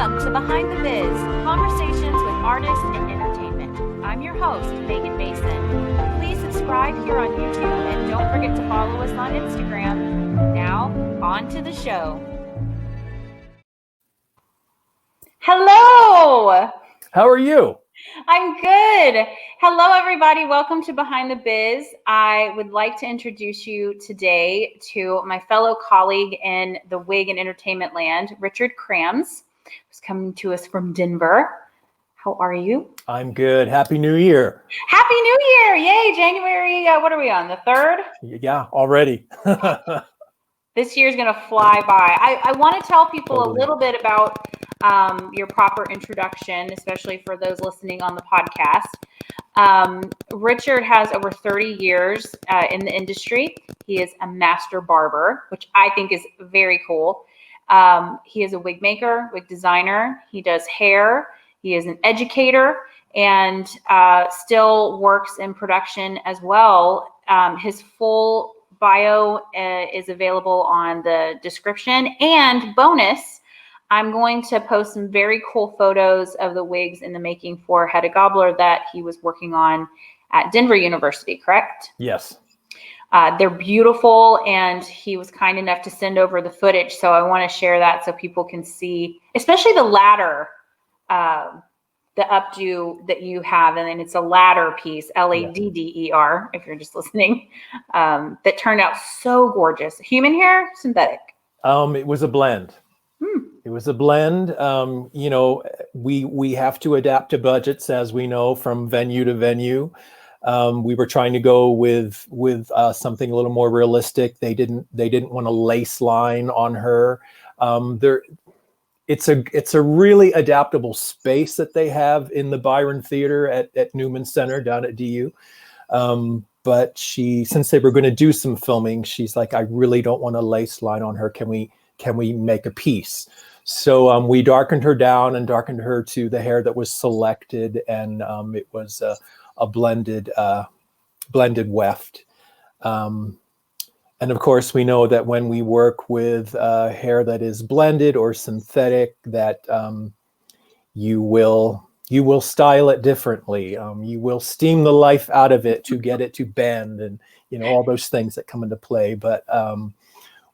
Welcome to Behind the Biz, conversations with artists and entertainment. I'm your host, Megan Mason. Please subscribe here on YouTube and don't forget to follow us on Instagram. Now, on to the show. Hello! How are you? I'm good. Hello, everybody. Welcome to Behind the Biz. I would like to introduce you today to my fellow colleague in the wig and entertainment land, Richard Krammes, who's coming to us from Denver. How are you? I'm good. Happy New Year. Happy New Year. Yay. January, what are we on, the 3rd? Yeah, already. This year's going to fly by. I want to tell people Totally. a little bit about your proper introduction, especially for those listening on the podcast. Richard has over 30 years in the industry. He is a master barber, which I think is very cool. He is a wig maker, wig designer. He does hair. He is an educator and still works in production as well. His full bio is available on the description, and bonus, I'm going to post some very cool photos of the wigs in the making for Hedda Gabler that he was working on at Denver University, correct? Yes. They're beautiful, and he was kind enough to send over the footage, so I want to share that so people can see, especially the ladder, the updo that you have, and then it's a ladder piece, Ladder, if you're just listening, that turned out so gorgeous. Human hair, synthetic? It was a blend. It was a blend. You know, we have to adapt to budgets, as we know, from venue to venue. We were trying to go with something a little more realistic. They didn't want a lace line on her. It's a really adaptable space that they have in the Byron Theater at Newman Center down at DU. But since they were going to do some filming, she's like, I really don't want a lace line on her. Can we make a piece? So we darkened her down and darkened her to the hair that was selected, and it was a blended weft. And of course, we know that when we work with hair that is blended or synthetic, that you will style it differently. You will steam the life out of it to get it to bend, and all those things that come into play. But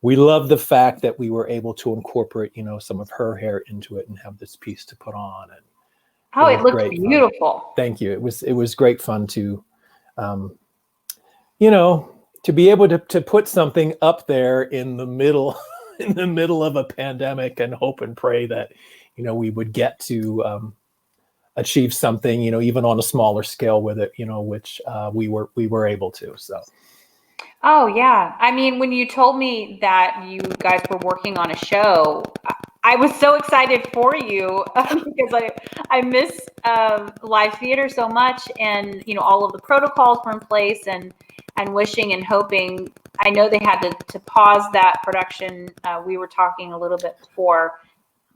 we love the fact that we were able to incorporate some of her hair into it and have this piece to put on. And it looked beautiful. Fun. Thank you. It was great fun to to be able to put something up there in the middle of a pandemic and hope and pray that we would get to achieve something even on a smaller scale with it, which we were able to. So. Oh yeah, I mean, when you told me that you guys were working on a show, I was so excited for you because I miss live theater so much, and all of the protocols were in place, and wishing and hoping. I know they had to pause that production. We were talking a little bit before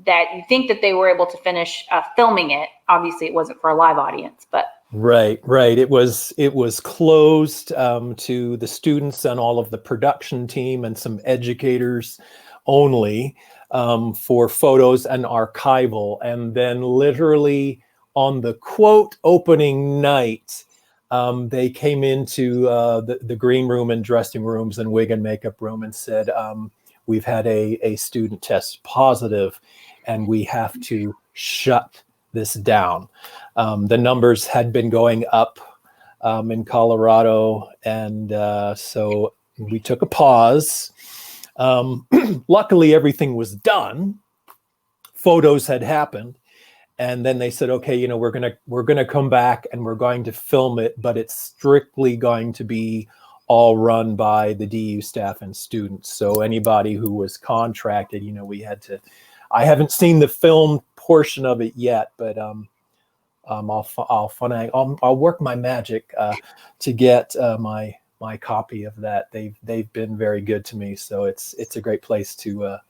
that you think that they were able to finish filming it. Obviously, it wasn't for a live audience, but. Right. It was closed to the students and all of the production team and some educators only for photos and archival. And then literally on the quote opening night, they came into the green room and dressing rooms and wig and makeup room and said, we've had a student test positive and we have to shut this down. The numbers had been going up in Colorado, and so we took a pause. Luckily, everything was done. Photos had happened, and then they said, "Okay, we're gonna come back and we're going to film it, but it's strictly going to be all run by the DU staff and students. So anybody who was contracted, we had to." I haven't seen the film portion of it yet, but I'll work my magic to get my copy of that. They've been very good to me, so it's a great place to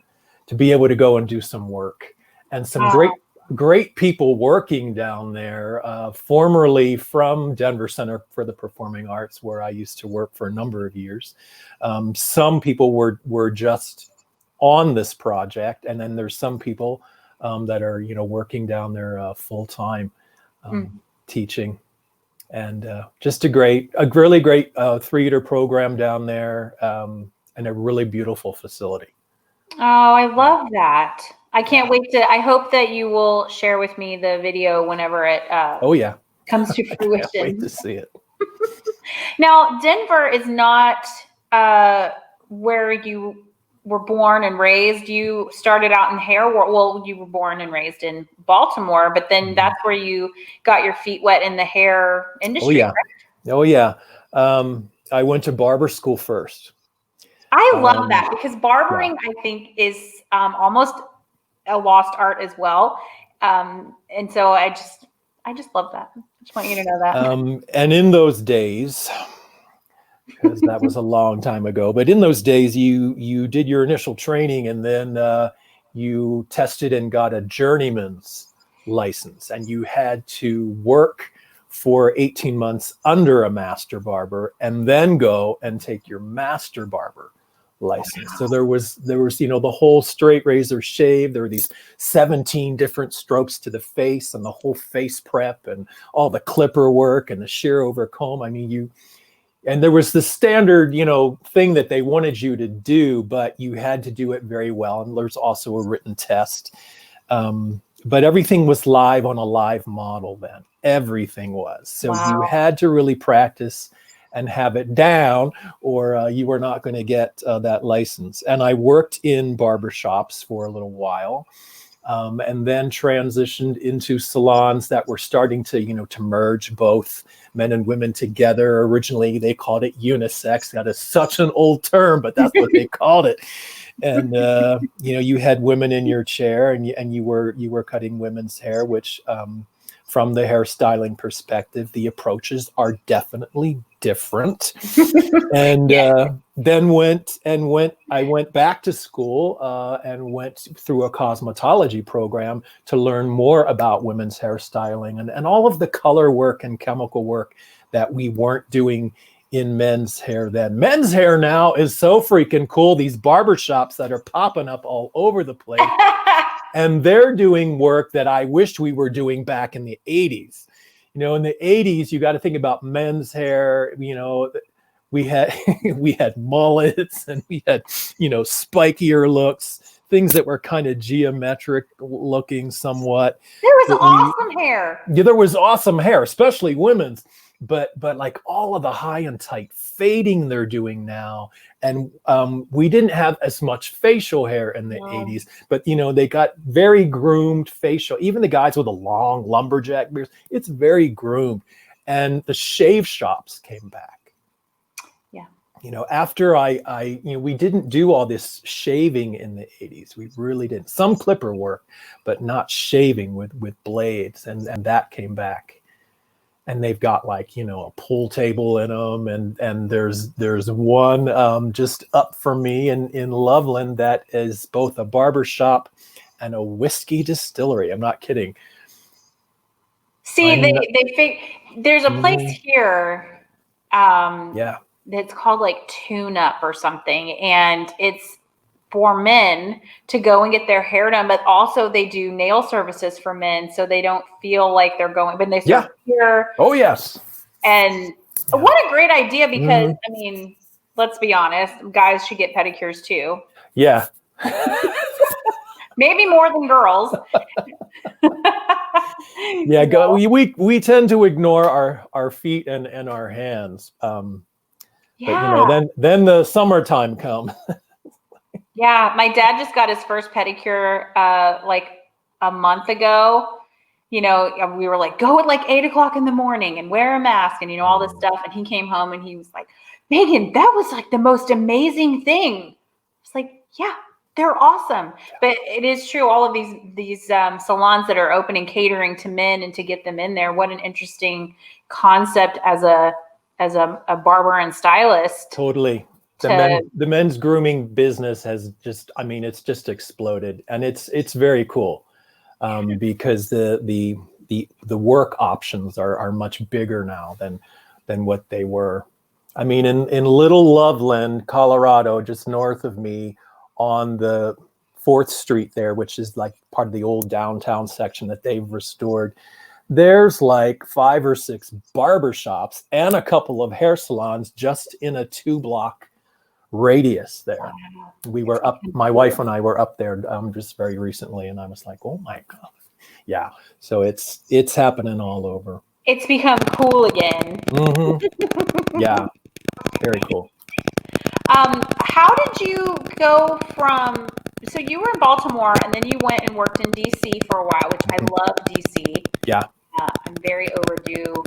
be able to go and do some work, and some great people working down there. Formerly from Denver Center for the Performing Arts, where I used to work for a number of years. Some people were just on this project, and then there's some people that are, working down there full time, teaching. And just a really great theater program down there, and a really beautiful facility. Oh, I love that. I can't wait I hope that you will share with me the video whenever it oh yeah, comes to fruition. I can't wait to see it. Now, Denver is not where you were born and raised. You started out in hair. Well, you were born and raised in Baltimore, but then that's where you got your feet wet in the hair industry. Oh yeah. Right? Oh yeah. I went to barber school first. I love that, because barbering, I think, is almost a lost art as well. And so I just love that. I just want you to know that. And in those days, because that was a long time ago, but in those days, you did your initial training, and then you tested and got a journeyman's license, and you had to work for 18 months under a master barber, and then go and take your master barber license. Wow. So there was the whole straight razor shave. There were these 17 different strokes to the face, and the whole face prep, and all the clipper work, and the shear over comb. I mean, and there was the standard, thing that they wanted you to do, but you had to do it very well. And there's also a written test. But everything was live on a live model then. Everything was. So you had to really practice and have it down, or you were not going to get that license. And I worked in barbershops for a little while, and then transitioned into salons that were starting to, to merge both men and women together. Originally, they called it unisex. That is such an old term, but that's what they called it. And you had women in your chair, and you were cutting women's hair, which from the hairstyling perspective, the approaches are definitely different. And then I went back to school and went through a cosmetology program to learn more about women's hairstyling and all of the color work and chemical work that we weren't doing in men's hair then. Men's hair now is so freaking cool. These barbershops that are popping up all over the place. And they're doing work that I wished we were doing back in the 80s. In the 80s, you got to think about men's hair. We had mullets, and we had, spikier looks, things that were kind of geometric looking somewhat. There was awesome hair. Yeah, there was awesome hair, especially women's. But like all of the high and tight fading they're doing now. And we didn't have as much facial hair in the 80s, but they got very groomed facial. Even the guys with the long lumberjack beards, it's very groomed. And the shave shops came back. Yeah. After we didn't do all this shaving in the 80s. We really didn't. Some clipper work, but not shaving with blades. And that came back. And they've got a pool table in them, and there's one just up for me in Loveland that is both a barber shop and a whiskey distillery. I'm not kidding. See, there's a place here. It's called Tune Up or something, and it's for men to go and get their hair done, but also they do nail services for men, so they don't feel like they're going. But they serve here. Oh yes. And what a great idea, because I mean, let's be honest, guys should get pedicures too. Yeah. Maybe more than girls. Yeah, we tend to ignore our feet and our hands. But then the summertime comes. Yeah, my dad just got his first pedicure a month ago. We were like, go at 8 o'clock in the morning and wear a mask and all this stuff. And he came home and he was like, Megan, that was the most amazing thing. It's like, yeah, they're awesome. But it is true, all of these salons that are opening, catering to men and to get them in there. What an interesting concept as a barber and stylist. Totally. The men's grooming business has it's just exploded, and it's very cool because the work options are much bigger now than what they were. I mean, in Little Loveland, Colorado, just north of me, on the 4th Street there, which is like part of the old downtown section that they've restored. There's like 5 or 6 barbershops and a couple of hair salons just in a 2-block radius there. Wow. We were up, my wife and I were up there just very recently, and I was like, oh my God. Yeah. So it's happening all over. It's become cool again. Mm-hmm. Yeah. Very cool. How did you go from, so you were in Baltimore and then you went and worked in DC for a while, which I love DC. Yeah. I'm very overdue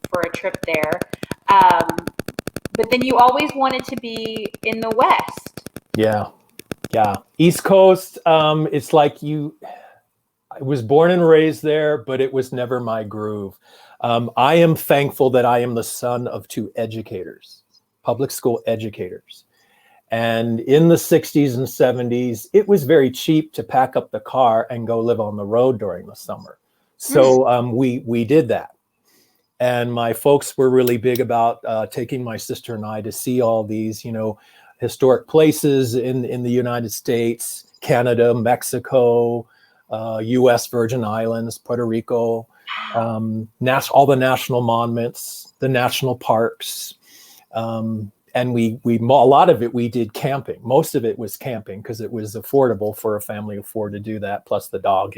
for a trip there. But then you always wanted to be in the West. Yeah. Yeah. East Coast. It's like I was born and raised there, but it was never my groove. I am thankful that I am the son of 2 educators, public school educators. And in the 60s and 70s, it was very cheap to pack up the car and go live on the road during the summer. So we did that. And my folks were really big about taking my sister and I to see all these, historic places in the United States, Canada, Mexico, U.S. Virgin Islands, Puerto Rico, all the national monuments, the national parks. And we a lot of it, we did camping. Most of it was camping because it was affordable for a family of 4 to do that, plus the dog,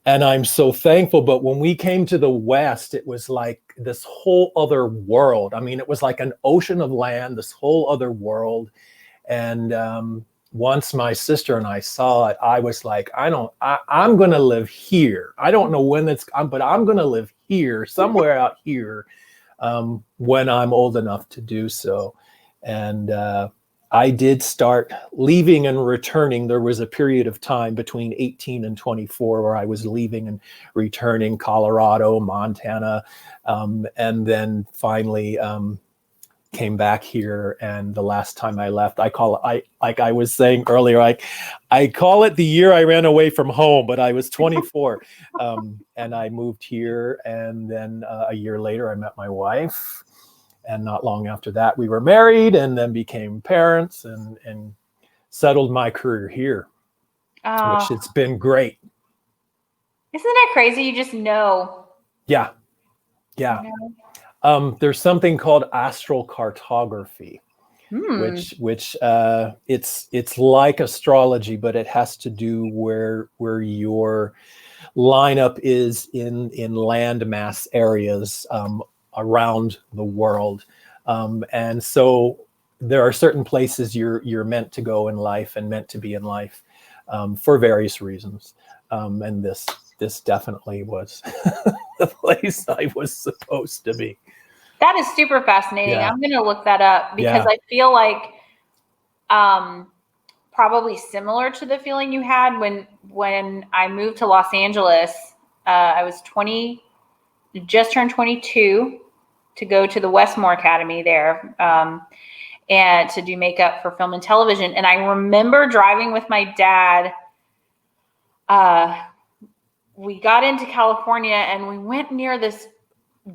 And I'm so thankful. But when we came to the West, it was like this whole other world. I mean, it was like an ocean of land, this whole other world. And once my sister and I saw it, I was like, I'm going to live here. I don't know when but I'm going to live here, somewhere out here, when I'm old enough to do so. And I did start leaving and returning. There was a period of time between 18 and 24 where I was leaving and returning, Colorado, Montana, and then finally came back here. And the last time I left, like I was saying earlier, I call it the year I ran away from home, but I was 24 and I moved here. And then a year later, I met my wife. And not long after that, we were married and then became parents and settled my career here, which it's been great. Isn't that crazy? You just know. Yeah. Yeah. There's something called Astral Cartography, which it's like astrology, but it has to do where your lineup is in land mass areas around the world. And so there are certain places you're meant to go in life and meant to be in life for various reasons. And this definitely was the place I was supposed to be. That is super fascinating. Yeah. I'm going to look that up because I feel like probably similar to the feeling you had when I moved to Los Angeles. I was just turned 22 to go to the Westmore Academy there and to do makeup for film and television. And I remember driving with my dad. We got into California and we went near this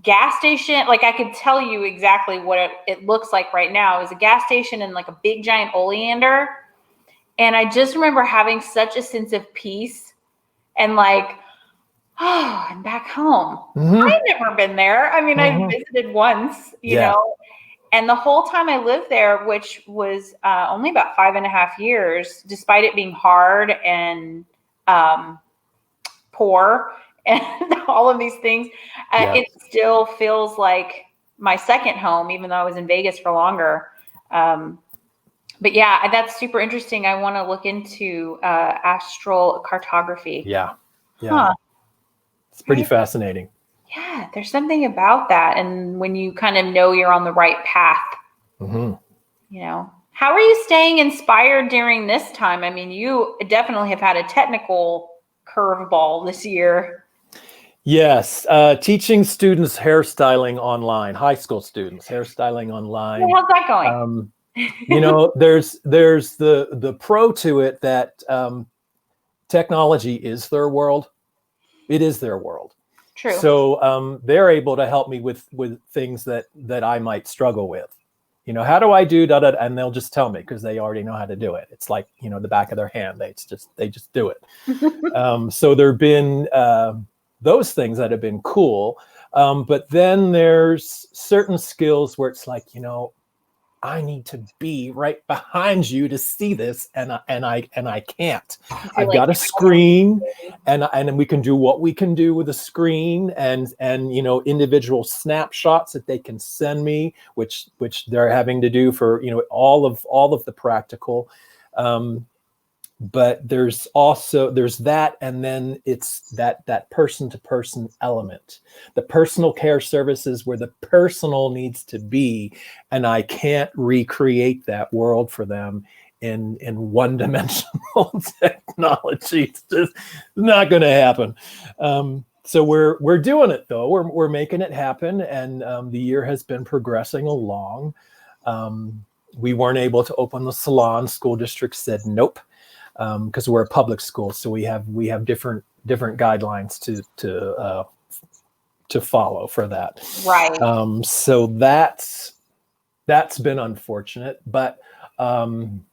gas station. Like I could tell you exactly what it looks like right now. It was a gas station and like a big giant oleander. And I just remember having such a sense of peace and like, oh, I'm back home. I've never been there. I mean, I visited once, you know, and the whole time I lived there, which was only about 5.5 years, despite it being hard and poor and all of these things, it still feels like my second home, even though I was in Vegas for longer. But yeah, that's super interesting. I want to look into astral cartography. Yeah. Yeah. It's pretty fascinating. Yeah, there's something about that. And when you kind of know you're on the right path, you know, how are you staying inspired during this time? I mean, you definitely have had a technical curveball this year. Yes. Teaching students hairstyling online, high school students hairstyling online. Well, how's that going? You know, there's the pro to it that technology is their world. It is their world. True. So they're able to help me with things that I might struggle with, how do I do da da? And they'll just tell me because they already know how to do it. It's like, the back of their hand. They just do it. So there've been those things that have been cool. But then there's certain skills where it's like, I need to be right behind you to see this, and I can't. I've got a screen, and we can do what we can do with a screen, and individual snapshots that they can send me, which they're having to do for all of the practical. But there's that, and then it's that person-to-person element, the personal care services where the personal needs to be, and I can't recreate that world for them in one-dimensional technology. It's just not going to happen. So we're doing it though. We're making it happen, and the year has been progressing along. We weren't able to open the salon. School district said nope. Because we're a public school, so we have different guidelines to follow for that. Right. So that's been unfortunate. But in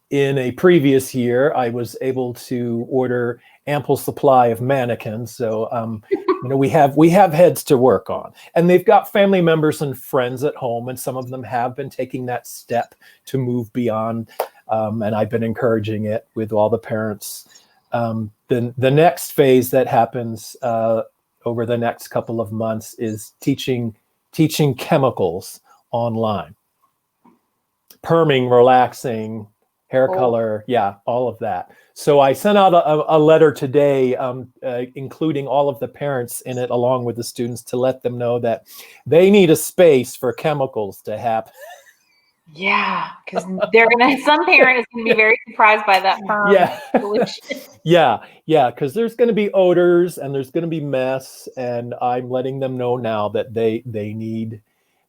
a previous year, I was able to order ample supply of mannequins. So we have heads to work on, and they've got family members and friends at home, and some of them have been taking that step to move beyond. And I've been encouraging it with all the parents. The next phase that happens over the next couple of months is teaching chemicals online. Perming, relaxing, hair color, all of that. So I sent out a letter today, including all of the parents in it, along with the students, to let them know that they need a space for chemicals to happen. Yeah, because some parent is gonna be very surprised by that solution. Yeah, because there's going to be odors and there's going to be mess, and I'm letting them know now that they need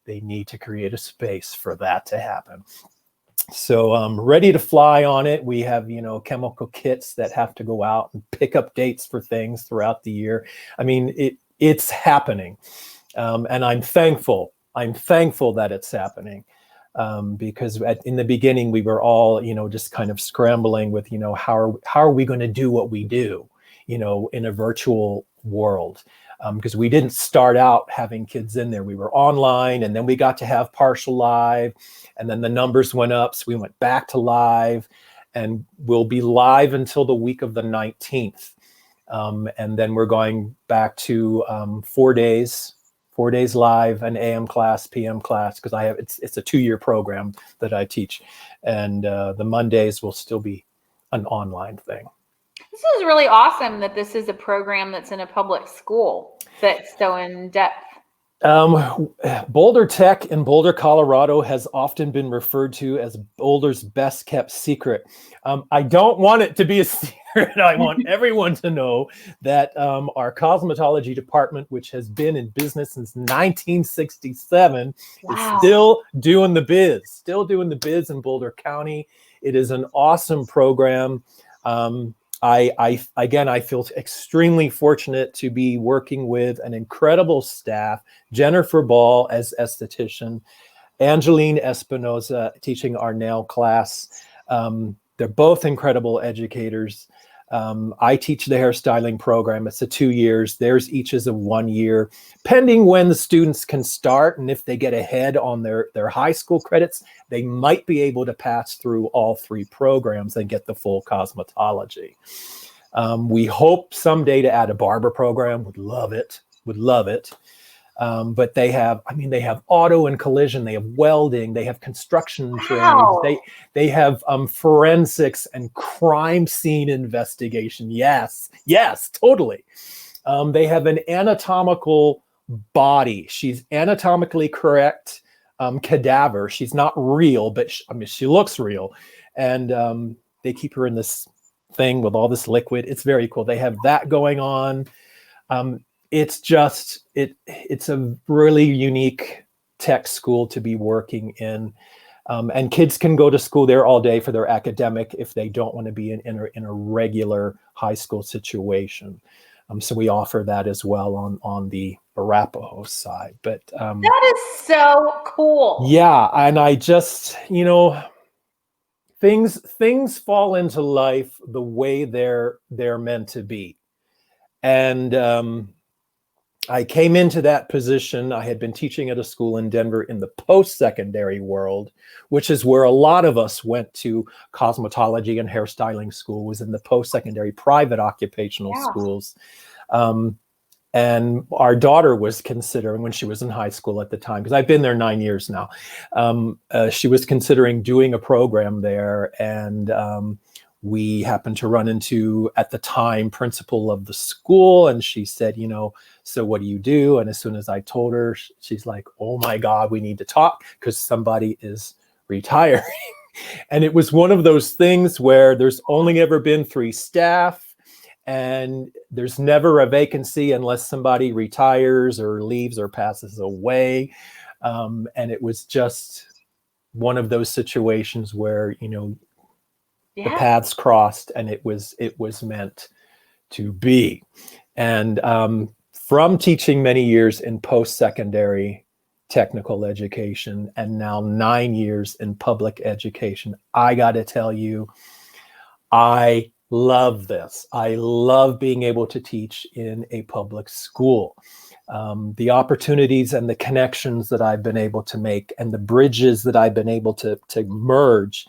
to create a space for that to happen. So I'm ready to fly on it. We have chemical kits that have to go out and pick up dates for things throughout the year. I mean, it's happening, and I'm thankful that it's happening. Because in the beginning we were all, just kind of scrambling with, how are we going to do what we do, in a virtual world? Because we didn't start out having kids in there. We were online, and then we got to have partial live, and then the numbers went up. So we went back to live, and we'll be live until the week of the 19th. And then we're going back to 4 days live, an AM class, PM class, because it's a 2-year program that I teach, and the Mondays will still be an online thing. This is really awesome that this is a program that's in a public school that's so in depth. Boulder Tech in Boulder, Colorado has often been referred to as Boulder's best kept secret. I don't want it to be a secret. I want everyone to know that our cosmetology department, which has been in business since 1967, is still doing the biz in Boulder County. It is an awesome program. I feel extremely fortunate to be working with an incredible staff. Jennifer Ball as esthetician, Angeline Espinoza teaching our nail class. They're both incredible educators. I teach the hairstyling program. It's a 2 years. Theirs each is a 1 year, pending when the students can start. And if they get ahead on their high school credits, they might be able to pass through all 3 programs and get the full cosmetology. We hope someday to add a barber program. Would love it. But they have auto and collision, they have welding, they have construction trades, they have forensics and crime scene investigation. Yes, totally. They have an anatomical body. She's anatomically correct cadaver. She's not real, but she looks real. And they keep her in this thing with all this liquid. It's very cool. They have that going on. It's a really unique tech school to be working in. And kids can go to school there all day for their academic if they don't want to be in a regular high school situation. So we offer that as well on the Arapahoe side. But that is so cool. yeah, and I just, things fall into life the way they're meant to be. And I came into that position. I had been teaching at a school in Denver in the post-secondary world, which is where a lot of us went to. Cosmetology and hairstyling school was in the post-secondary private occupational schools. And our daughter was considering, when she was in high school at the time, because I've been there 9 years now, she was considering doing a program there. And we happened to run into, at the time, principal of the school. And she said, so what do you do? And as soon as I told her, she's like, oh my God, we need to talk because somebody is retiring. And it was one of those things where there's only ever been 3 staff. And there's never a vacancy unless somebody retires or leaves or passes away. And it was just one of those situations where, the paths crossed and it was meant to be. And from teaching many years in post-secondary technical education and now 9 years in public education, I got to tell you, I love this. I love being able to teach in a public school. The opportunities and the connections that I've been able to make and the bridges that I've been able to merge,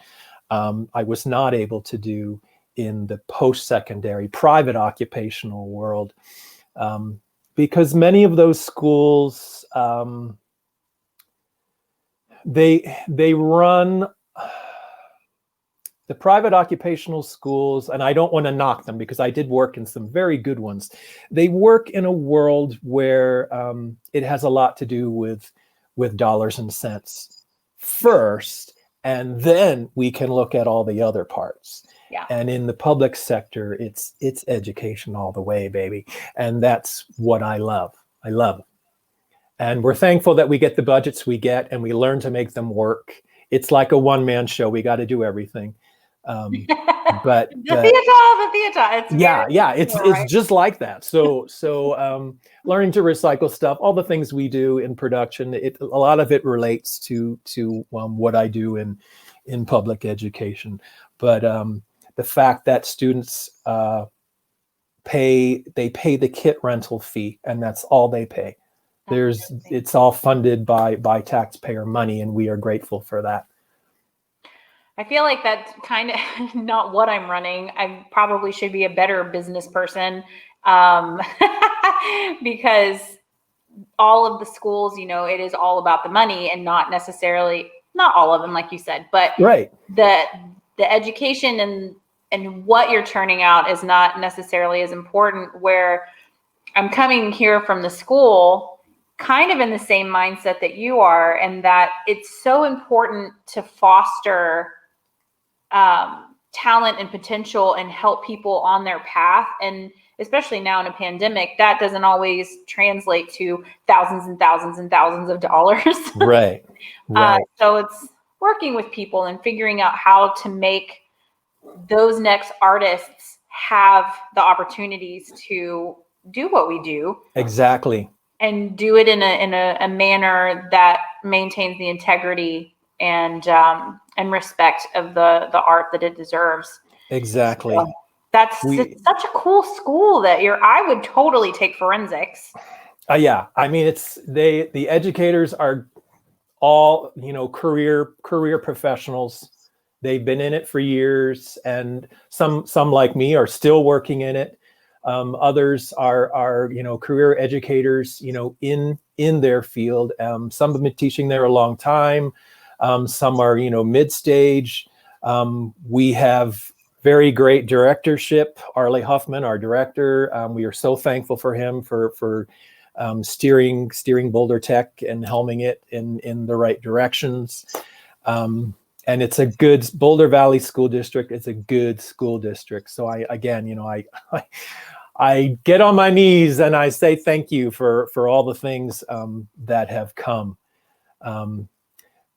I was not able to do in the post-secondary private occupational world, because many of those schools, they run the private occupational schools, and I don't want to knock them because I did work in some very good ones. They work in a world where it has a lot to do with dollars and cents first, and then we can look at all the other parts. Yeah. And in the public sector, it's education all the way, baby. And that's what I love. I love it. And we're thankful that we get the budgets we get and we learn to make them work. It's like a one-man show. We got to do everything. But the theater. It's just like that. So learning to recycle stuff, all the things we do in production, a lot of it relates to what I do in public education. But the fact that students pay the kit rental fee, and that's all they pay. It's all funded by taxpayer money, and we are grateful for that. I feel like that's kind of not what I'm running. I probably should be a better business person, because all of the schools, it is all about the money and not necessarily, not all of them, like you said, but right. The education and what you're turning out is not necessarily as important. Where I'm coming here from the school, kind of in the same mindset that you are, and that it's so important to foster talent and potential and help people on their path. And especially now in a pandemic, that doesn't always translate to thousands and thousands and thousands of dollars. Right. So it's working with people and figuring out how to make those next artists have the opportunities to do what we do. Exactly. And do it in a manner that maintains the integrity and respect of the art that it deserves. Exactly. So it's such a cool school that I would totally take forensics. Yeah. I mean, the educators are all, career professionals. They've been in it for years, and some like me are still working in it. Others are career educators, in their field. Some have been teaching there a long time. Some are, mid-stage. We have very great directorship. Arlie Huffman, our director, we are so thankful for him for steering Boulder Tech and helming it in the right directions. And it's a good Boulder Valley School District. It's a good school district. So I get on my knees and I say thank you for all the things that have come.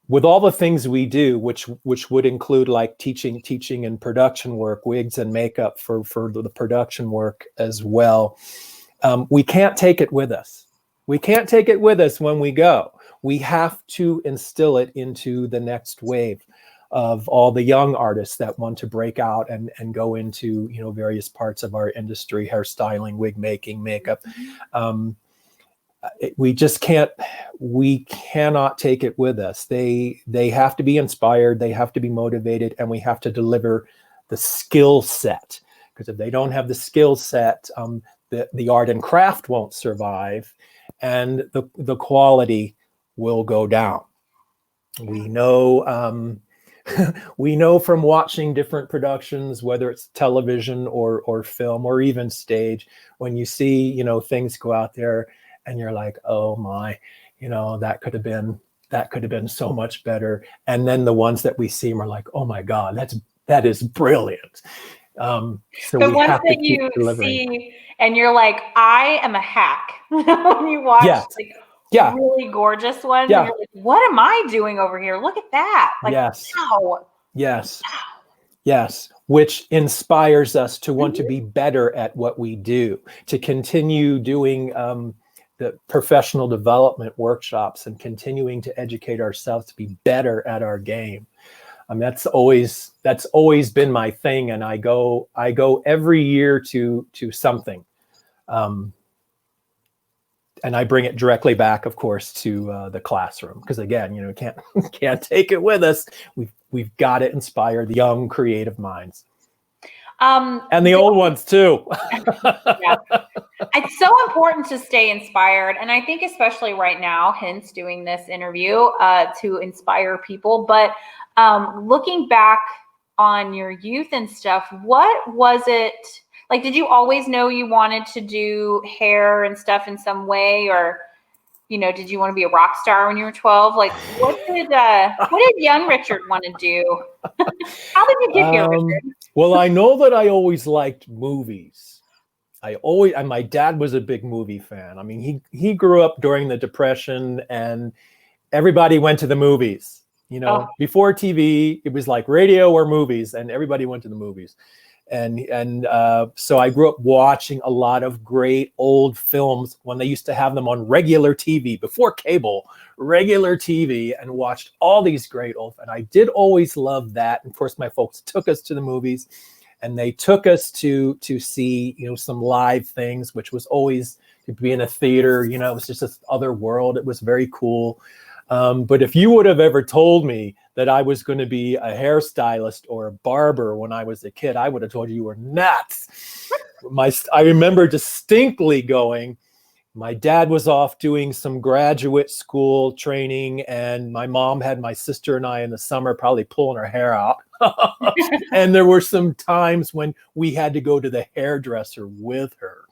with all the things we do, which would include like teaching and production work, wigs and makeup for the production work as well, we can't take it with us. We can't take it with us when we go. We have to instill it into the next wave of all the young artists that want to break out and go into, you know, various parts of our industry, hairstyling, wig making, makeup. We just can't, we cannot take it with us. They have to be inspired, they have to be motivated, and we have to deliver the skill set. Because if they don't have the skill set, the art and craft won't survive, and the quality will go down. We know, we know from watching different productions, whether it's television or film or even stage, when you see, you know, things go out there and you're like, oh my, you know, that could have been so much better. And then the ones that we see are like, oh my God, that is brilliant. So the we ones have to that keep you delivering. see and you're like, I am a hack. When you watch like really gorgeous ones, and you're like, what am I doing over here? Look at that. Like, wow. Yes, which inspires us to want to be better at what we do, to continue doing the professional development workshops and continuing to educate ourselves to be better at our game. That's always been my thing, and I go every year to something, and I bring it directly back, of course, to the classroom, because again, you know, can't take it with us. We've got to inspire the young, creative minds, and the old ones too. Yeah. It's so important to stay inspired, and I think especially right now, hence doing this interview, to inspire people. But looking back on your youth and stuff, what was it like? Did you always know you wanted to do hair and stuff in some way, or, you know, did you want to be a rock star when you were 12? Like, what did young Richard want to do? How did you get here, Richard? Well, I know that I always liked movies. And my dad was a big movie fan. I mean, he grew up during the Depression, and everybody went to the movies. You know, before TV, it was like radio or movies, and everybody went to the movies. And so I grew up watching a lot of great old films when they used to have them on regular TV, before cable, regular TV, and watched all these great old, and I did always love that. And of course, my folks took us to the movies, and they took us to see, you know, some live things, which was always, to be in a theater, you know, it was just this other world. It was very cool. But if you would have ever told me that I was going to be a hairstylist or a barber when I was a kid, I would have told you were nuts. I remember distinctly going, my dad was off doing some graduate school training, and my mom had my sister and I in the summer probably pulling her hair out. And there were some times when we had to go to the hairdresser with her.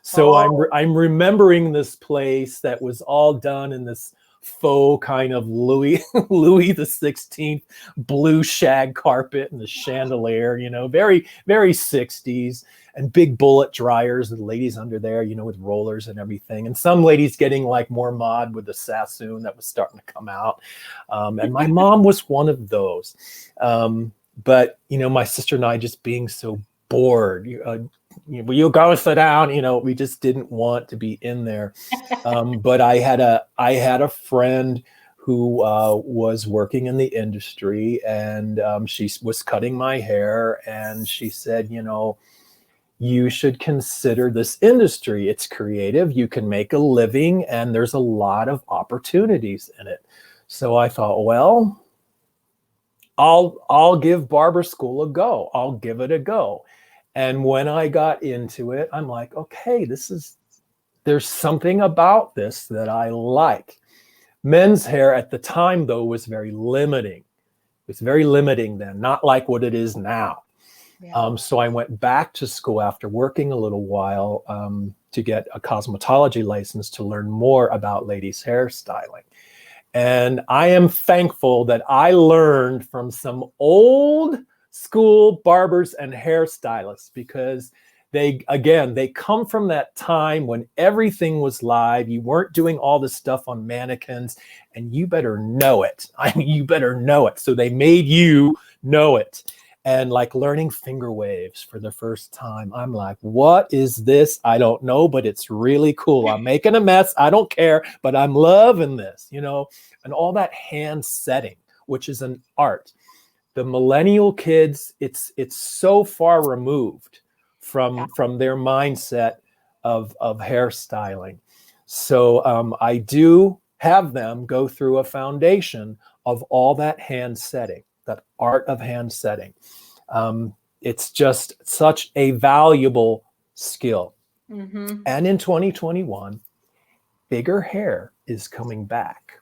So I'm remembering this place that was all done in this faux kind of Louis the 16th blue shag carpet and the chandelier, you know, very, very 60s, and big bullet dryers and ladies under there, you know, with rollers and everything. And some ladies getting like more mod with the Sassoon that was starting to come out. And my mom was one of those. But, you know, my sister and I just being so bored, you go sit down, you know, we just didn't want to be in there. But I had a friend who was working in the industry, and she was cutting my hair, and she said, you know, you should consider this industry. It's creative, you can make a living, and there's a lot of opportunities in it. So I thought, well, I'll give barber school a go. I'll give it a go. And when I got into it, I'm like, okay, there's something about this that I like. Men's hair at the time, though, was very limiting. It was very limiting then, not like what it is now. Yeah. So I went back to school after working a little while to get a cosmetology license to learn more about ladies' hairstyling. And I am thankful that I learned from some old school barbers and hairstylists, because they come from that time when everything was live. You weren't doing all this stuff on mannequins, and you better know it. I mean, you better know it. So they made you know it. And like learning finger waves for the first time, I'm like, what is this? I don't know, but it's really cool. I'm making a mess. I don't care, but I'm loving this, you know, and all that hand setting, which is an art. The millennial kids, it's so far removed from their mindset of hairstyling. So I do have them go through a foundation of all that hand setting, that art of hand setting. It's just such a valuable skill. Mm-hmm. And in 2021, bigger hair is coming back.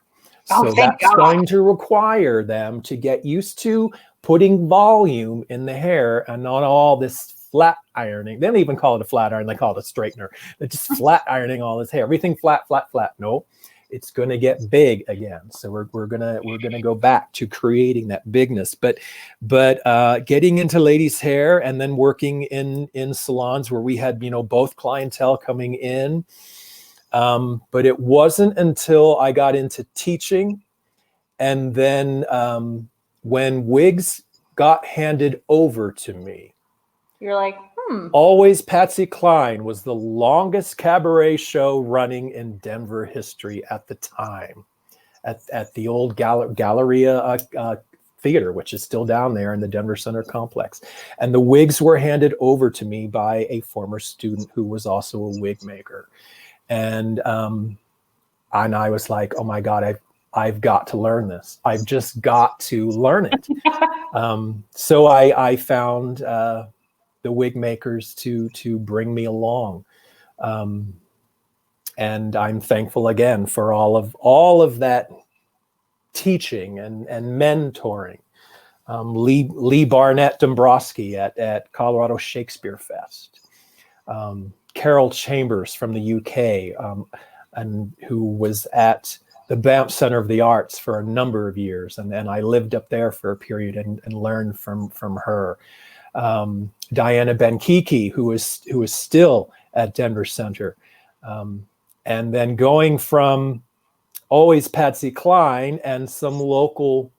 Oh, So thank that's God. going to require them to get used to putting volume in the hair and not all this flat ironing. They don't even call it a flat iron. They call it a straightener. They're just flat ironing all this hair. Everything flat, flat, flat. No, it's going to get big again. So we're gonna go back to creating that bigness. But getting into ladies' hair and then working in salons where we had, you know, both clientele coming in. But it wasn't until I got into teaching, and then when wigs got handed over to me, You're like, Always Patsy Cline was the longest cabaret show running in Denver history at the time, at the old Galleria Theatre, which is still down there in the Denver Center complex. And the wigs were handed over to me by a former student who was also a wig maker. And I was like, oh my God, I've got to learn this. I've just got to learn it. So I found the wig makers to bring me along. And I'm thankful again for all of that teaching and mentoring. Lee Barnett Dombrowski at Colorado Shakespeare Fest. Carol Chambers from the UK, and who was at the Banff Center of the Arts for a number of years. And I lived up there for a period and learned from her. Diana Benkiki, who is still at Denver Center. And then going from always Patsy Cline and some local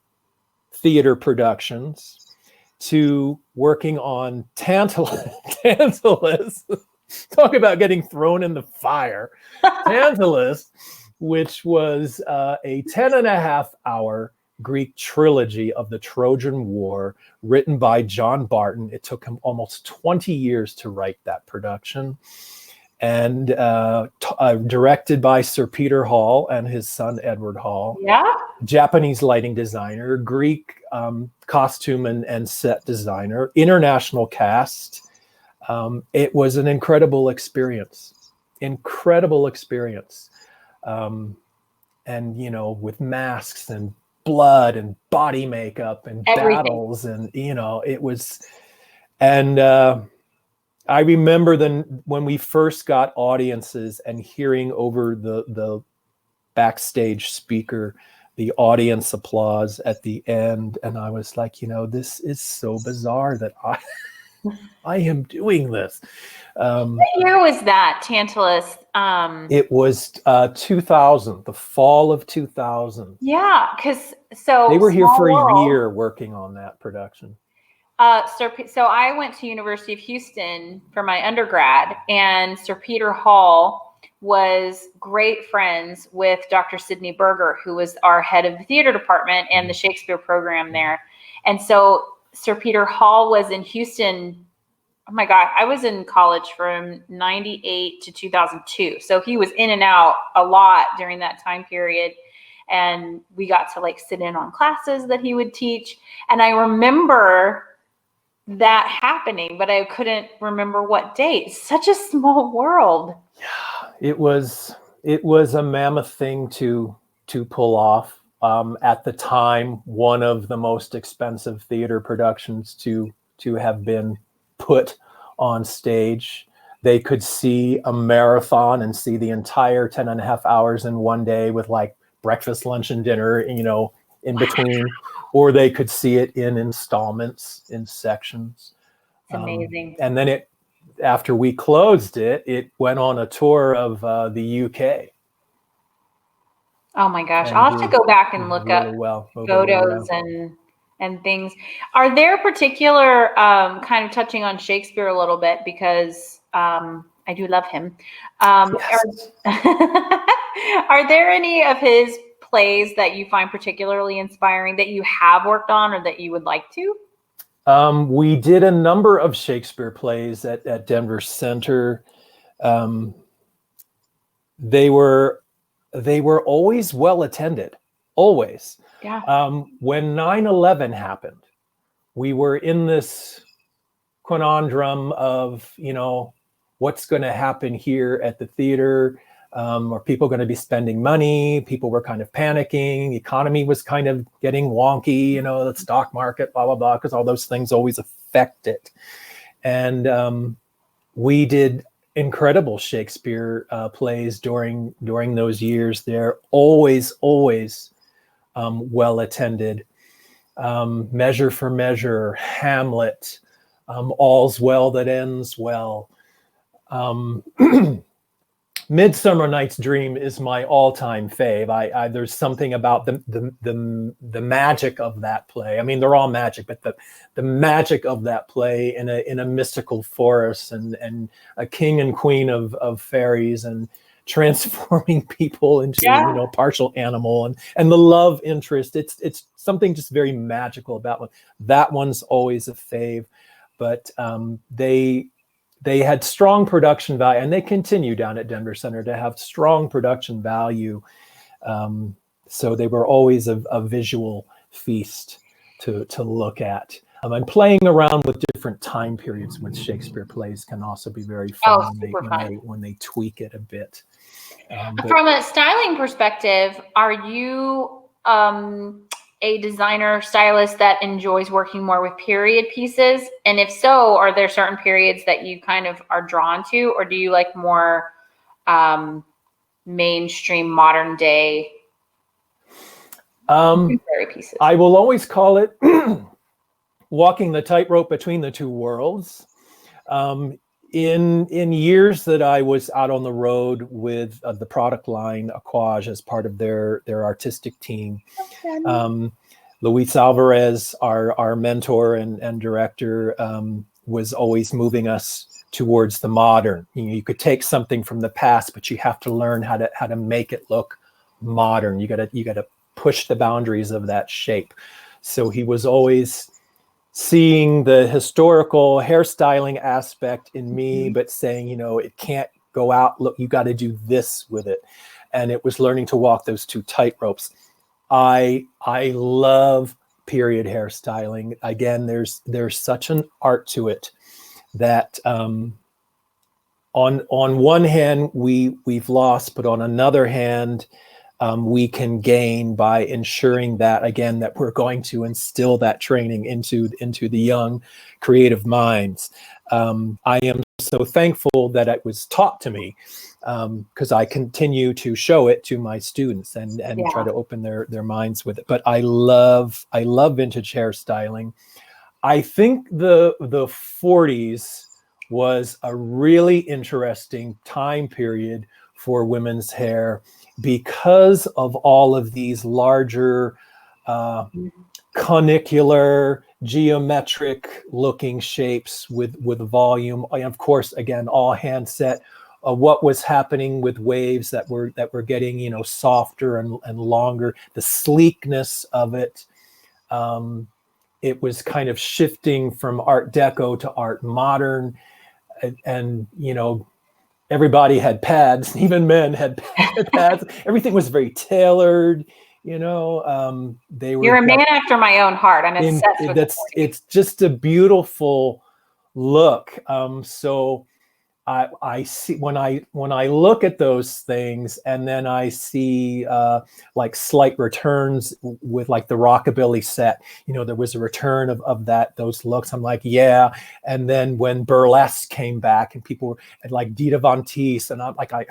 theater productions to working on Tantalus. Talk about getting thrown in the fire. Tantalus, which was a 10.5-hour Greek trilogy of the Trojan War written by John Barton. It took him almost 20 years to write that production. And directed by Sir Peter Hall and his son Edward Hall. yeah. Japanese lighting designer, Greek costume and set designer, international cast. It was an incredible experience. And, you know, with masks and blood and body makeup and Everything. battles. And, you know, it was, and I remember then when we first got audiences and hearing over the backstage speaker, the audience applause at the end. And I was like, you know, this is so bizarre that I am doing this. What year was that, Tantalus? It was 2000, the fall of 2000. Yeah, because so They were here Small for World, a year working on that production. So I went to University of Houston for my undergrad, and Sir Peter Hall was great friends with Dr. Sidney Berger, who was our head of the theater department and the Shakespeare program there. And so Sir Peter Hall was in Houston. Oh my God, I was in college from 98 to 2002. So he was in and out a lot during that time period. And we got to like sit in on classes that he would teach. And I remember that happening, but I couldn't remember what date. It's such a small world. Yeah, it was a mammoth thing to pull off. At the time, one of the most expensive theater productions to have been put on stage. They could see a marathon and see the entire 10.5 hours in one day with like breakfast, lunch, and dinner, you know, in between, or they could see it in installments, in sections. It's amazing. And then after we closed it, it went on a tour of the UK. Oh my gosh. And I'll have to go back and look really up well over photos and things. Are there particular, kind of touching on Shakespeare a little bit, because I do love him. Yes. Are there any of his plays that you find particularly inspiring that you have worked on or that you would like to? We did a number of Shakespeare plays at Denver Center. They were always well attended, always. Yeah. When 9/11 happened, we were in this conundrum of, what's going to happen here at the theater? Are people going to be spending money? People were kind of panicking. The economy was kind of getting wonky, the stock market, blah, blah, blah, because all those things always affect it. And we did incredible Shakespeare plays during those years. They're always well attended. Measure for Measure, Hamlet, All's Well That Ends Well. Midsummer Night's Dream is my all-time fave. There's something about the magic of that play. I mean, they're all magic, but the magic of that play in a mystical forest and a king and queen of fairies and transforming people into partial animal and the love interest. It's something just very magical about one. That one's always a fave, but they had strong production value, and they continue down at Denver Center to have strong production value. So they were always a visual feast to look at. And playing around with different time periods with Shakespeare plays can also be very fun, when they tweak it a bit. From a styling perspective, are you a designer stylist that enjoys working more with period pieces? And if so, are there certain periods that you kind of are drawn to, or do you like more mainstream modern day contemporary pieces? I will always call it walking the tightrope between the two worlds. In years that I was out on the road with the product line Aquage as part of their artistic team, Luis Alvarez, our mentor and director, was always moving us towards the modern. You could take something from the past, but you have to learn how to make it look modern. You gotta push the boundaries of that shape. So he was always seeing the historical hairstyling aspect in me, but saying, it can't go out. Look, you got to do this with it. And it was learning to walk those two tightropes. I love period hairstyling. Again, there's such an art to it that on one hand we've lost, but on another hand, we can gain by ensuring that, again, that we're going to instill that training into the young creative minds. I am so thankful that it was taught to me, because I continue to show it to my students and try to open their minds with it. But I love vintage hairstyling. I think the 40s was a really interesting time period for women's hair, because of all of these larger conicular geometric looking shapes with volume, and of course, again, all hand set. What was happening with waves that were getting softer and longer, the sleekness of it. It was kind of shifting from Art Deco to Art Modern, and everybody had pads, even men had pads. Everything was very tailored, they were. You're a man after my own heart. I'm obsessed with it. It's just a beautiful look. So I see when I look at those things, and then I see like slight returns with like the rockabilly set. There was a return of those looks. I'm like, yeah. And then when burlesque came back, and people were like Dita Von Teese, and I'm like, I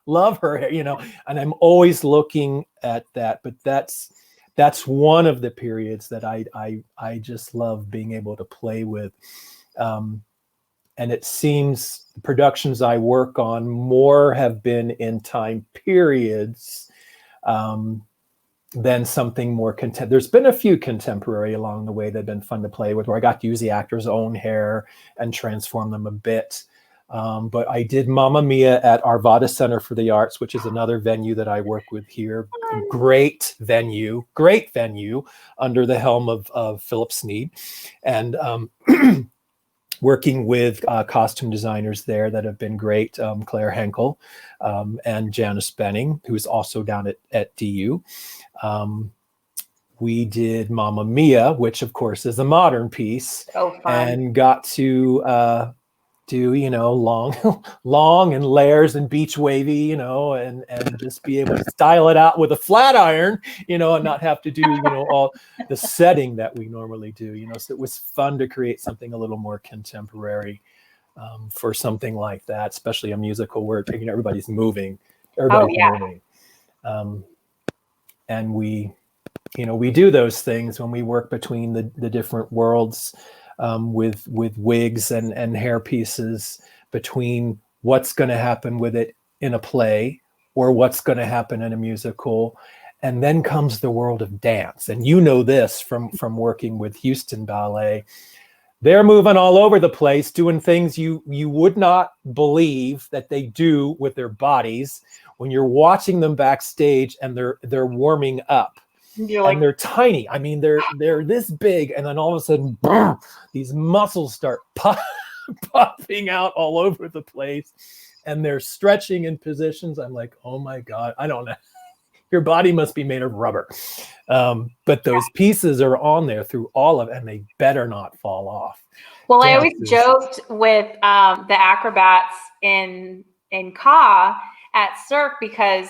love her, And I'm always looking at that. But that's one of the periods that I just love being able to play with. And it seems the productions I work on more have been in time periods than something more contemporary. There's been a few contemporary along the way that have been fun to play with, where I got to use the actor's own hair and transform them a bit. But I did Mamma Mia at Arvada Center for the Arts, which is another venue that I work with here. Great venue under the helm of Philip Sneed. And working with costume designers there that have been great, Claire Henkel and Janice Benning, who's also down at DU. We did Mamma Mia, which of course is a modern piece, and got to do, long and layers and beach wavy, and just be able to style it out with a flat iron, and not have to do, all the setting that we normally do, so it was fun to create something a little more contemporary for something like that, especially a musical where everybody's moving. Moving. And we do those things when we work between the different worlds, with wigs and hair pieces, between what's going to happen with it in a play or what's going to happen in a musical. And then comes the world of dance. And this from working with Houston Ballet. They're moving all over the place, doing things you would not believe that they do with their bodies when you're watching them backstage and they're warming up. And they're tiny. I mean, they're this big, and then all of a sudden, boom, these muscles start popping out all over the place, and they're stretching in positions. I'm like, oh my God, I don't know. Your body must be made of rubber. But those pieces are on there through all of it, and they better not fall off. Well, I always joked with the acrobats in Ka at Cirque, because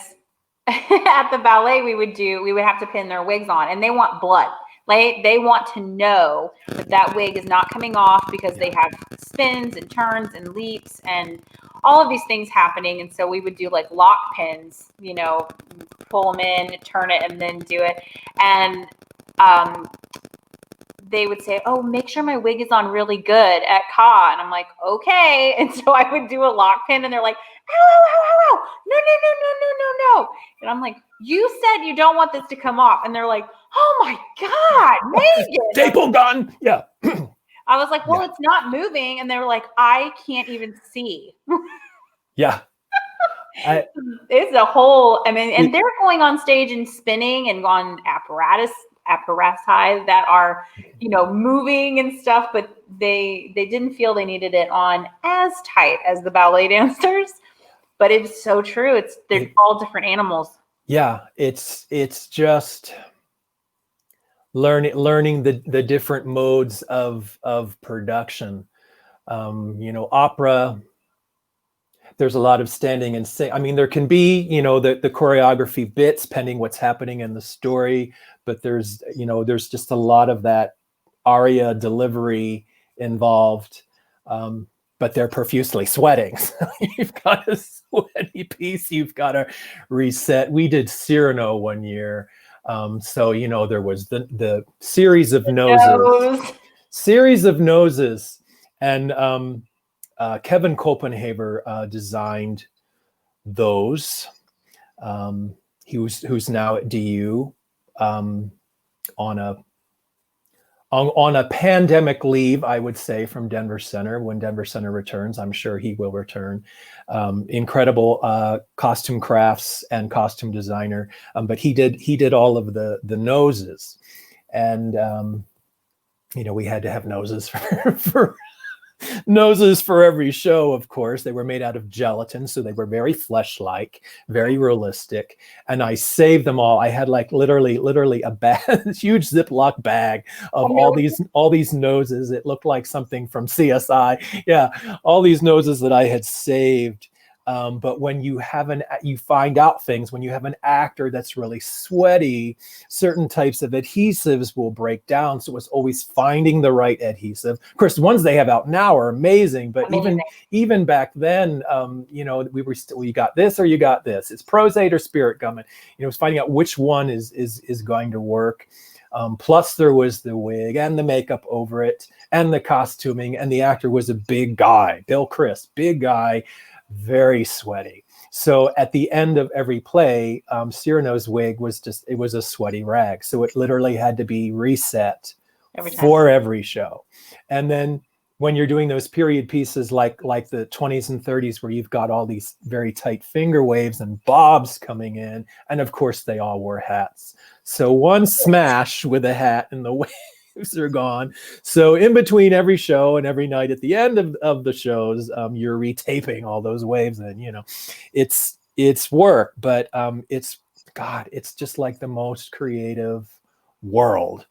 at the ballet we would have to pin their wigs on, and they want blood. They want to know that wig is not coming off, because they have spins and turns and leaps and all of these things happening. And so we would do like lock pins, pull them in, turn it, and then do it. And they would say, oh, make sure my wig is on really good at Ka. And I'm like, okay. And so I would do a lock pin, and they're like, ow, no. And I'm like, you said you don't want this to come off. And they're like, oh my God, Megan. Staple gun. Yeah. I was like, well, it's not moving. And they were like, I can't even see. Yeah. It's a whole, and they're going on stage and spinning and on apparati that are, moving and stuff, but they didn't feel they needed it on as tight as the ballet dancers. But it's so true. They're all different animals. Yeah, it's just learning the different modes of production. Opera, there's a lot of standing and sing. I mean, there can be, the choreography bits pending what's happening in the story, but there's just a lot of that aria delivery involved. But they're profusely sweating. So you've got a sweaty piece you've got to reset. We did Cyrano one year. So, there was the series of noses. And Kevin Copenhaver designed those. Who's now at DU on a pandemic leave, I would say, from Denver Center. When Denver Center returns, I'm sure he will return. Incredible costume crafts and costume designer. But he did all of the noses, and we had to have noses for noses for every show. Of course, they were made out of gelatin, so they were very flesh-like, very realistic. And I saved them all. I had like literally a bag, huge Ziploc bag of all these noses. It looked like something from CSI. Yeah, all these noses that I had saved. But when you find out things, when you have an actor that's really sweaty, certain types of adhesives will break down. So it's always finding the right adhesive. Of course, the ones they have out now are amazing, but even back then, we were still, you got this or you got this. It's prosate or spirit gum. It's finding out which one is going to work. Plus there was the wig and the makeup over it and the costuming, and the actor was a big guy, Bill Crisp, big guy, very sweaty. So at the end of every play, Cyrano's wig was it was a sweaty rag. So it literally had to be reset for every show. And then when you're doing those period pieces like the 20s and 30s, where you've got all these very tight finger waves and bobs coming in, and of course they all wore hats. So one smash with a hat and the waves are gone. So in between every show and every night at the end of the shows, you're retaping all those waves, and it's work, but it's just like the most creative world,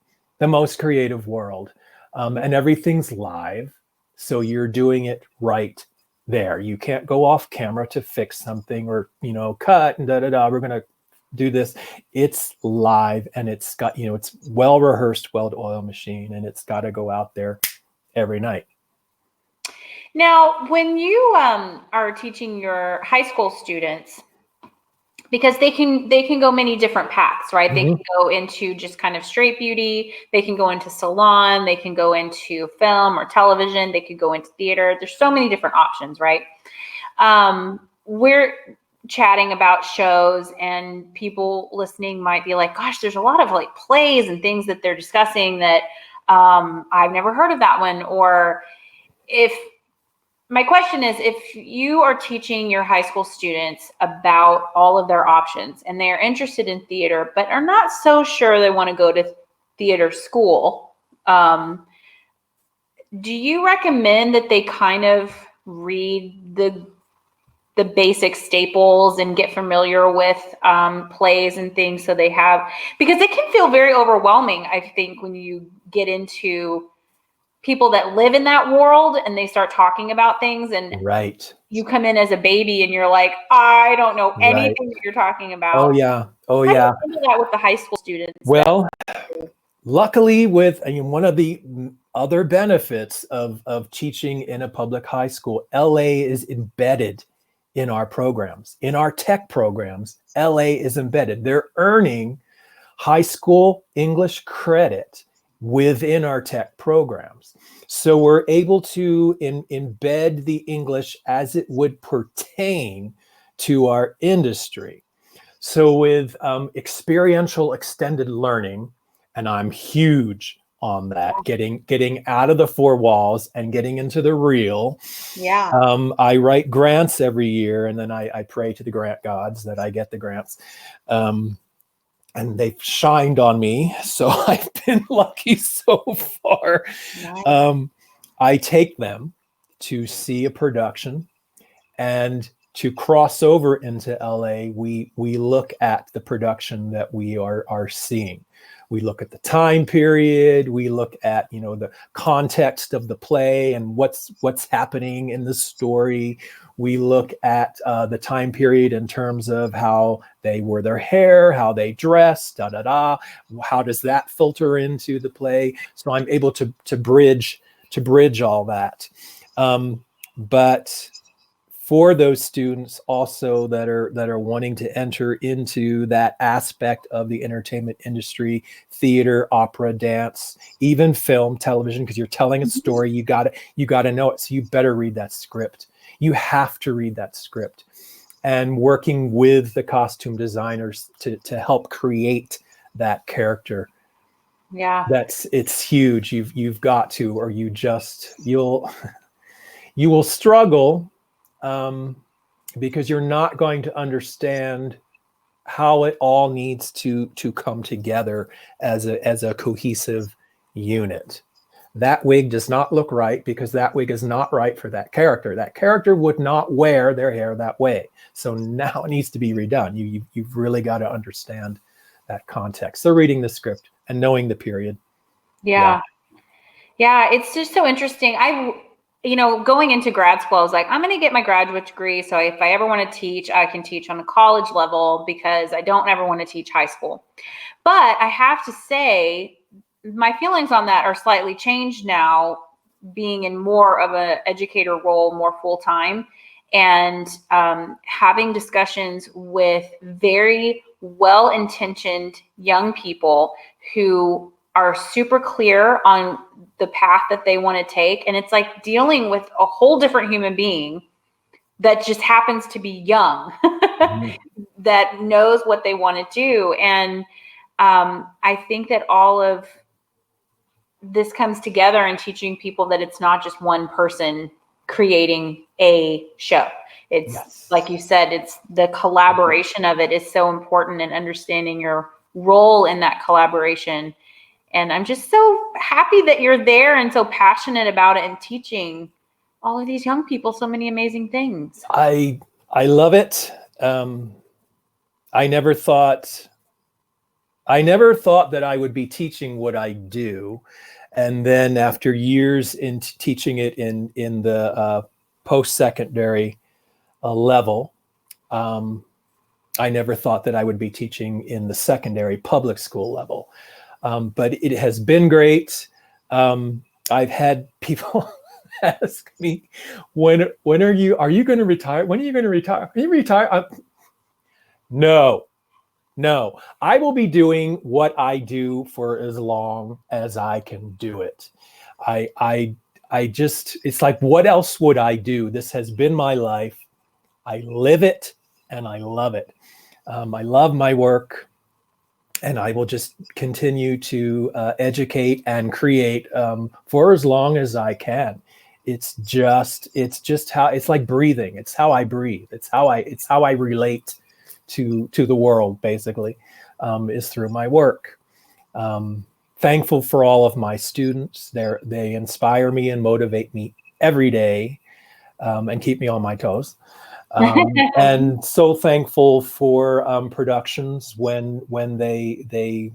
and everything's live. So you're doing it right there. You can't go off camera to fix something or, cut and we're going to do this. It's live, and it's got, it's well rehearsed, well-oiled machine, and it's got to go out there every night. Now, when you are teaching your high school students, because they can go many different paths, right? They can go into just kind of straight beauty. They can go into salon. They can go into film or television. They could go into theater. There's so many different options, right? We're chatting about shows, and people listening might be like, gosh, there's a lot of like plays and things that they're discussing that I've never heard of that one. Or my question is, if you are teaching your high school students about all of their options and they are interested in theater, but are not so sure they want to go to theater school, do you recommend that they kind of read the basic staples and get familiar with plays and things, so they have, because it can feel very overwhelming, I think, when you get into people that live in that world and they start talking about things, and you come in as a baby and you're like, I don't know anything that you're talking about. Oh yeah. How do you handle that with the high school students? Well, luckily, one of the other benefits of teaching in a public high school, LA is embedded in our programs. In our tech programs, LA is embedded. They're earning high school English credit within our tech programs. So we're able to embed the English as it would pertain to our industry. So with experiential extended learning, and I'm huge on that, getting out of the four walls and getting into the real. Yeah. I write grants every year, and then I pray to the grant gods that I get the grants. And they've shined on me, so I've been lucky so far. Nice. I take them to see a production, and to cross over into LA, we look at the production that we are seeing. We look at the time period. We look at the context of the play and what's happening in the story. We look at the time period in terms of how they wore their hair, how they dressed, How does that filter into the play? So I'm able to bridge all that. But for those students also that are wanting to enter into that aspect of the entertainment industry, theater, opera, dance, even film, television, because you're telling a story, you got to know it. So you better read that script. You have to read that script, and working with the costume designers to help create that character. Yeah, it's huge. You've got to, or you will struggle. Because you're not going to understand how it all needs to come together as a cohesive unit. That wig does not look right because that wig is not right for that character. That character would not wear their hair that way. So now it needs to be redone. You've really got to understand that context. So reading the script and knowing the period. Yeah. It's just so interesting. Going into grad school, I was like, I'm going to get my graduate degree. So if I ever want to teach, I can teach on a college level, because I don't ever want to teach high school. But I have to say, my feelings on that are slightly changed now, being in more of an educator role, more full-time, and having discussions with very well-intentioned young people who are super clear on the path that they want to take. And it's like dealing with a whole different human being that just happens to be young, that knows what they want to do. And I think that all of this comes together in teaching people that it's not just one person creating a show. It's like you said, it's the collaboration of it is so important, and understanding your role in that collaboration. And I'm just so happy that you're there and so passionate about it and teaching all of these young people so many amazing things. I love it. I never thought that I would be teaching what I do. And then after years into teaching it in the post-secondary level, I never thought that I would be teaching in the secondary public school level. But it has been great. I've had people ask me, when are you going to retire? When are you going to retire? Are you retire? No, I will be doing what I do for as long as I can do it. I just, it's like, what else would I do? This has been my life. I live it and I love it. I love my work, and I will just continue to educate and create for as long as I can. It's just how, it's like breathing. It's how I breathe. It's how I relate to the world, basically, is through my work. Thankful for all of my students. They inspire me and motivate me every day, and keep me on my toes. And so thankful for productions when they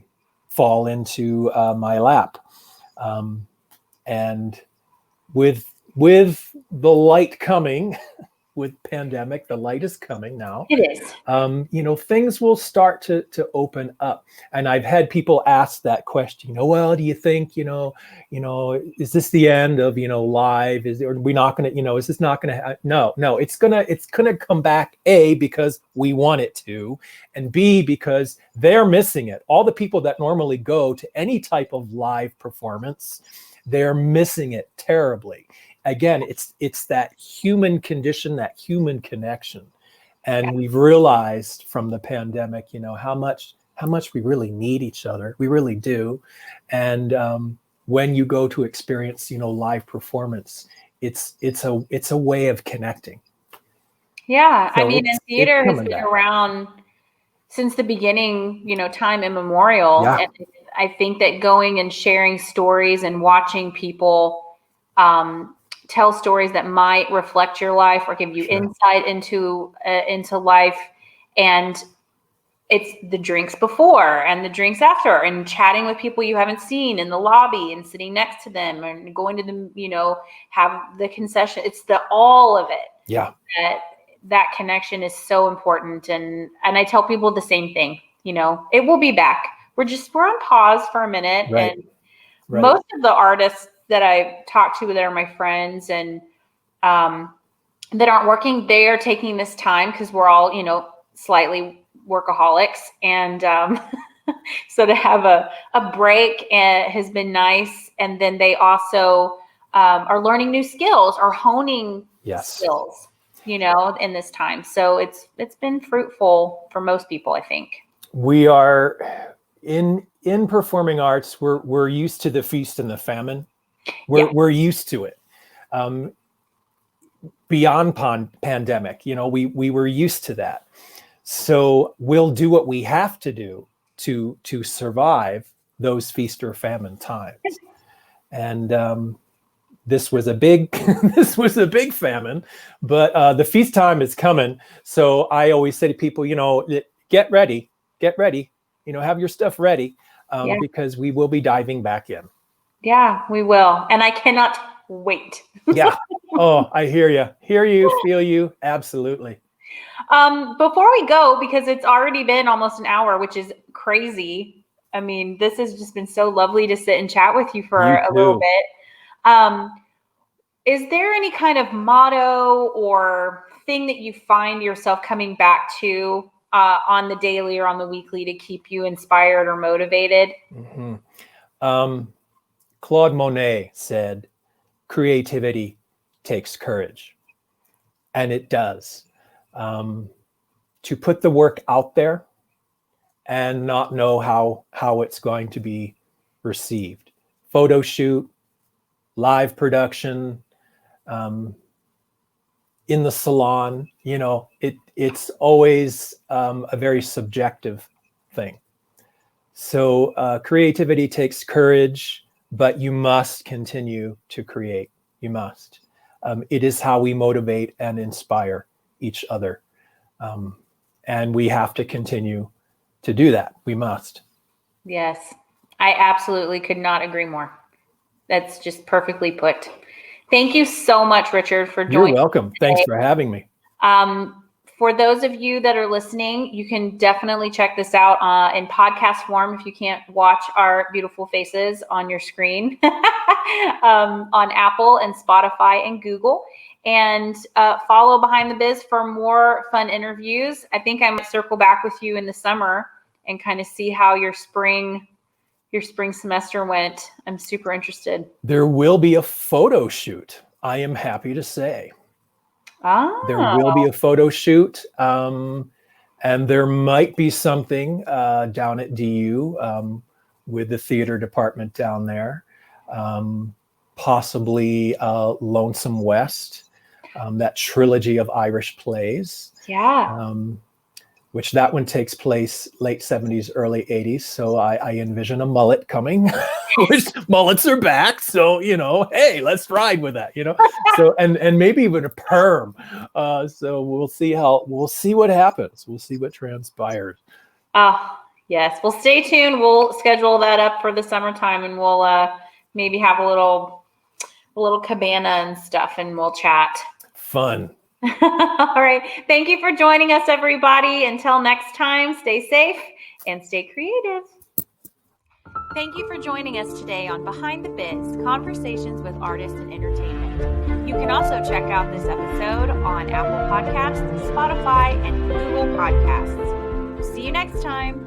fall into my lap. And with the light coming, with pandemic, the light is coming now. It is. Things will start to open up. And I've had people ask that question, well, do you think, is this the end of, live? Are we not going to, is this not going to, no, it's going to come back, A, because we want it to, and B, because they're missing it. All the people that normally go to any type of live performance, they're missing it terribly. Again, it's that human condition, that human connection. And we've realized from the pandemic, how much we really need each other. We really do. And when you go to experience, live performance, it's a way of connecting. Yeah. So and theater has been around since the beginning, time immemorial. Yeah. And I think that going and sharing stories and watching people tell stories that might reflect your life or give you insight into life. And it's the drinks before and the drinks after, and chatting with people you haven't seen in the lobby and sitting next to them and going to the, have the concession. It's all of it. Yeah. That connection is so important. And I tell people the same thing, it will be back. We're on pause for a minute. Right. And most of the artists that I talk to that are my friends and that aren't working, they are taking this time because we're all, slightly workaholics. And so to have a break has been nice. And then they also are learning new skills or honing skills, in this time. So it's been fruitful for most people, I think. We are in performing arts. We're used to the feast and the famine. We're used to it. Beyond pandemic, we were used to that. So we'll do what we have to do to survive those feast or famine times. And this was a big famine, but the feast time is coming. So I always say to people, get ready, have your stuff ready, because we will be diving back in. Yeah, we will. And I cannot wait. Yeah. Oh, I hear you, feel you. Absolutely. Before we go, because it's already been almost an hour, which is crazy. I mean, this has just been so lovely to sit and chat with you for a little bit. Is there any kind of motto or thing that you find yourself coming back to on the daily or on the weekly to keep you inspired or motivated? Claude Monet said, creativity takes courage. And it does. To put the work out there and not know how it's going to be received. Photo shoot, live production, in the salon, it's always a very subjective thing. So creativity takes courage, but you must continue to create. You must. It is how we motivate and inspire each other. And we have to continue to do that. We must. Yes, I absolutely could not agree more. That's just perfectly put. Thank you so much, Richard, for joining. You're welcome. Thanks for having me. For those of you that are listening, you can definitely check this out in podcast form if you can't watch our beautiful faces on your screen on Apple and Spotify and Google. And follow Behind the Biz for more fun interviews. I think I might circle back with you in the summer and kind of see how your spring semester went. I'm super interested. There will be a photo shoot, I am happy to say. There will be a photo shoot, and there might be something down at DU with the theater department down there, possibly Lonesome West, that trilogy of Irish plays. Yeah. Which that one takes place late 70s, early 80s. So I envision a mullet coming, which mullets are back. So, hey, let's ride with that, So, and maybe even a perm. So we'll see what happens. We'll see what transpires. Oh, yes. Well, stay tuned. We'll schedule that up for the summertime, and we'll maybe have a little cabana and stuff, and we'll chat. Fun. All right. Thank you for joining us, everybody. Until next time, stay safe and stay creative. Thank you for joining us today on Behind the Biz, Conversations with Artists in Entertainment. You can also check out this episode on Apple Podcasts, Spotify, and Google Podcasts. See you next time.